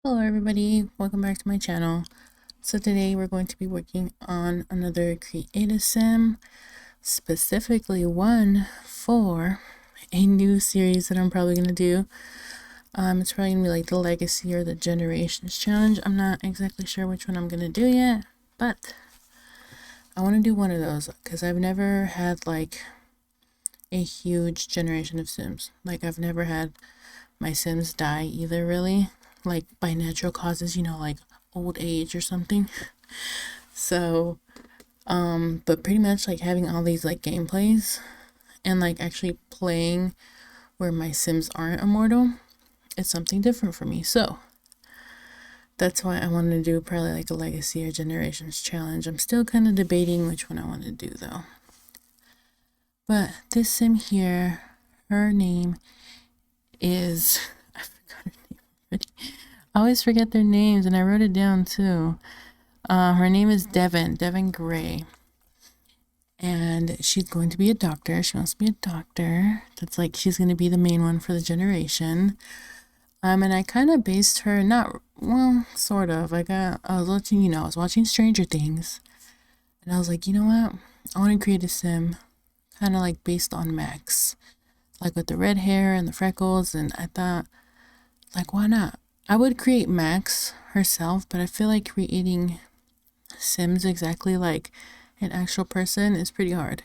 Hello everybody, welcome back to my channel. So today we're going to be working on another creative sim, specifically one for a new series that I'm probably going to do. It's probably going to be like the Legacy or the Generations Challenge. I'm not exactly sure which one I'm going to do yet, but I want to do one of those because I've never had like a huge generation of sims. Like I've never had my sims die either, really, like by natural causes, like old age or something. So but pretty much like having all these like gameplays and like actually playing where my sims aren't immortal, it's something different for me. So that's why I wanted to do probably like a Legacy or Generations challenge. I'm still kind of debating which one I want to do though. But this sim here, her name is I forgot her name already. I always forget their names, and I wrote it down too. Her name is Devin Grey, and she's going to be a doctor. She wants to be a doctor. That's like she's going to be the main one for the generation. And I kind of based her, not well, sort of. I was watching, I was watching Stranger Things, and I was like, you know what? I want to create a sim, kind of like based on Max, like with the red hair and the freckles. And I thought, like, why not? I would create Max herself, but I feel like creating sims exactly like an actual person is pretty hard.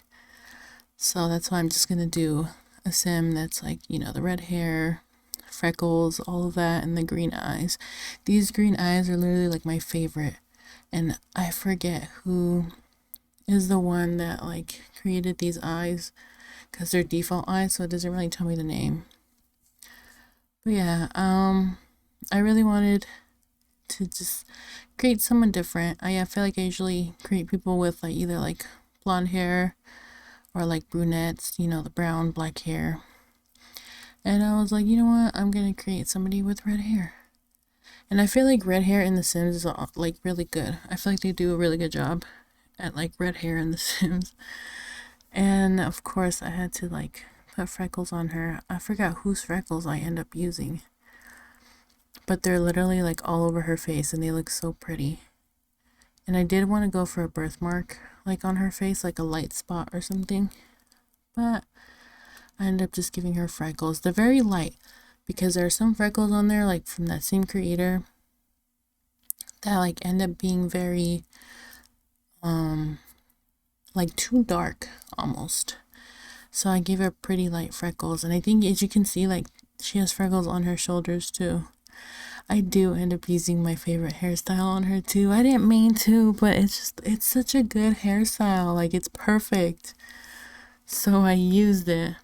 So that's why I'm just gonna do a sim that's like, the red hair, freckles, all of that, and the green eyes. These green eyes are literally like my favorite. And I forget who is the one that like created these eyes because they're default eyes, so it doesn't really tell me the name. But yeah, I really wanted to just create someone different. I feel like I usually create people with like either like blonde hair or like brunettes, the brown, black hair. And I was like, you know what? I'm gonna create somebody with red hair. And I feel like red hair in The Sims is like really good. I feel like they do a really good job at like red hair in The Sims. And of course, I had to like put freckles on her. I forgot whose freckles I end up using, but they're literally like all over her face and they look so pretty. And I did want to go for a birthmark like on her face, like a light spot or something, but I ended up just giving her freckles. They're very light because there are some freckles on there like from that same creator that like end up being very like too dark almost. So I gave her pretty light freckles, and I think as you can see, like she has freckles on her shoulders too. I do end up using my favorite hairstyle on her too. I didn't mean to, but it's such a good hairstyle. Like it's perfect. So I used it.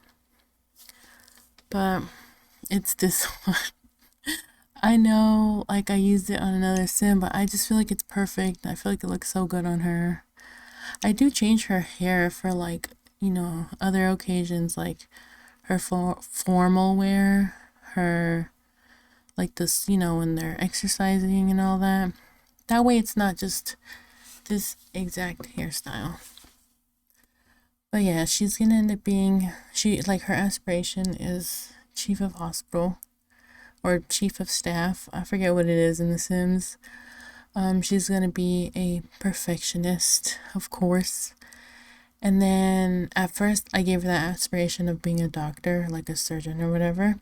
But it's this one. I know like I used it on another sim, but I just feel like it's perfect. I feel like it looks so good on her. I do change her hair for like, other occasions, like her formal wear, her like this, when they're exercising and all that. That way it's not just this exact hairstyle. But yeah, she's gonna end up being, her aspiration is chief of hospital or chief of staff. I forget what it is in The Sims. She's gonna be a perfectionist, of course. And then at first I gave her that aspiration of being a doctor, like a surgeon or whatever.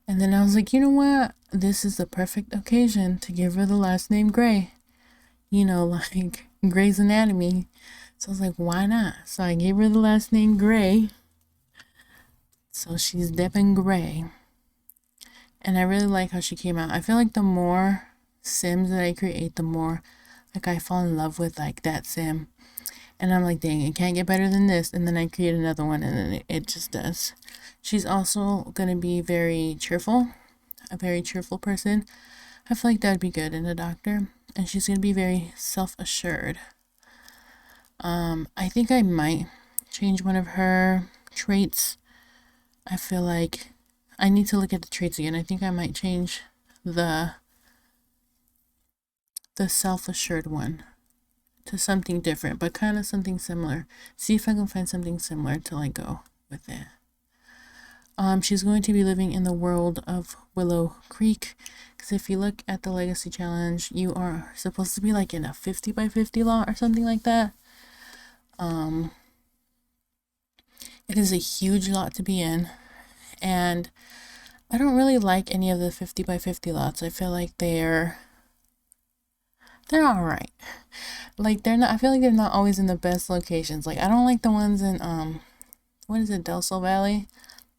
And then I was like, you know what? This is the perfect occasion to give her the last name Grey. Like Grey's Anatomy. So I was like, why not? So I gave her the last name Grey. So she's Devin Grey. And I really like how she came out. I feel like the more Sims that I create, the more like I fall in love with like that Sim. And I'm like, dang, it can't get better than this. And then I create another one and then it just does. She's also going to be very cheerful, a very cheerful person. I feel like that would be good in a doctor. And she's going to be very self-assured. I think I might change one of her traits. I feel like I need to look at the traits again. I think I might change the self-assured one to something different, but kind of something similar. See if I can find something similar to like go with it. She's going to be living in the world of Willow Creek. Because if you look at the Legacy Challenge, you are supposed to be like in a 50 by 50 lot or something like that. It is a huge lot to be in. And I don't really like any of the 50 by 50 lots. I feel like they're all right. Like they're not, I feel like they're not always in the best locations. Like I don't like the ones in what is it, Del Sol Valley,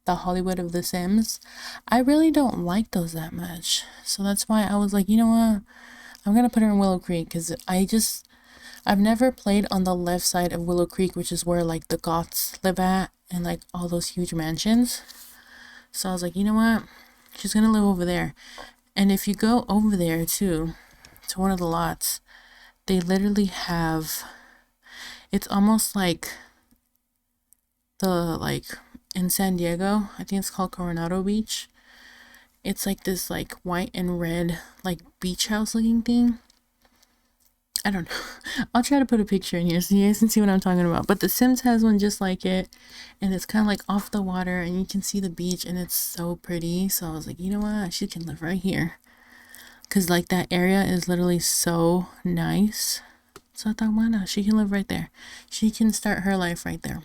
the Hollywood of the Sims. I really don't like those that much. So that's why I was like, you know what? I'm gonna put her in Willow Creek because I've never played on the left side of Willow Creek, which is where like the Goths live at and like all those huge mansions. So I was like, you know what? She's gonna live over there. And if you go over there too, to one of the lots, they literally have, it's almost like in San Diego, I think it's called Coronado Beach. It's like this like white and red like beach house looking thing. I don't know. I'll try to put a picture in here so you guys can see what I'm talking about. But The Sims has one just like it, and it's kind of like off the water and you can see the beach and it's so pretty. So I was like, you know what? She can live right here. Because like that area is literally so nice. So I thought, why not? She can live right there. She can start her life right there.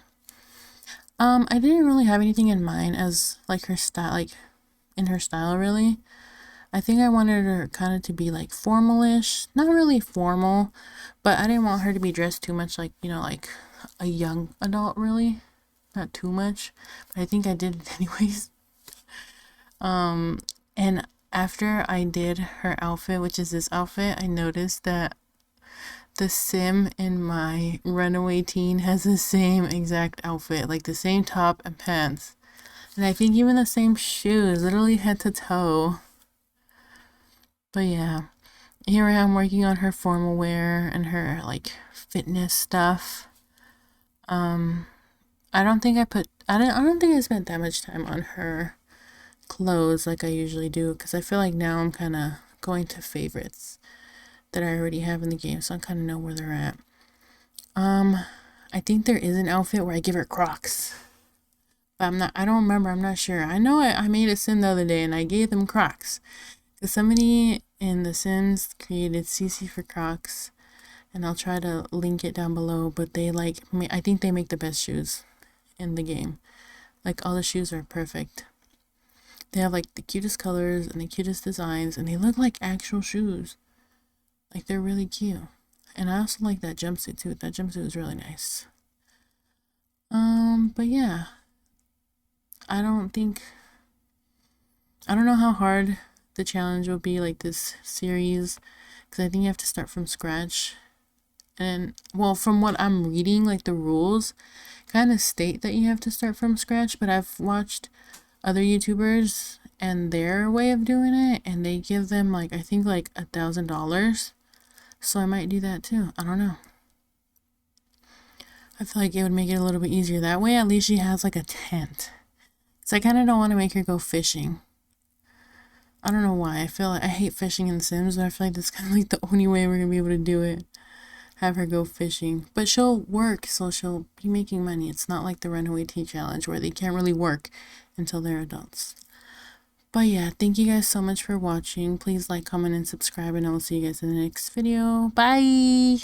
I didn't really have anything in mind as like her style, like in her style really. I think I wanted her kind of to be like formalish, not really formal, but I didn't want her to be dressed too much like, you know, like a young adult really, not too much, but I think I did it anyways. And after I did her outfit, which is this outfit, I noticed that the sim in my runaway teen has the same exact outfit, like the same top and pants. And I think even the same shoes, literally head to toe. But yeah, here I am working on her formal wear and her like fitness stuff. I don't think I spent that much time on her clothes like I usually do, because I feel like now I'm kind of going to favorites that I already have in the game, so I kind of know where they're at. I think there is an outfit where I give her Crocs, but I don't remember, I'm not sure. I know I made a sim the other day and I gave them Crocs, because somebody in The Sims created CC for Crocs, and I'll try to link it down below, but they like, I think they make the best shoes in the game. Like all the shoes are perfect. They have like the cutest colors and the cutest designs, and they look like actual shoes. Like they're really cute. And I also like that jumpsuit too. That jumpsuit is really nice. But yeah. I don't know how hard the challenge will be, like this series, because I think you have to start from scratch. And well, from what I'm reading, like the rules kind of state that you have to start from scratch, but I've watched other YouTubers and their way of doing it, and they give them like, I think like $1,000. So I might do that too. I don't know. I feel like it would make it a little bit easier that way. At least she has like a tent. So I kind of don't want to make her go fishing. I don't know why. I feel like I hate fishing in Sims, but I feel like that's kind of like the only way we're gonna be able to do it. Have her go fishing. But she'll work, so she'll be making money. It's not like the Runaway Tea Challenge where they can't really work until they're adults. But yeah, thank you guys so much for watching. Please like, comment, and subscribe, and I will see you guys in the next video. Bye!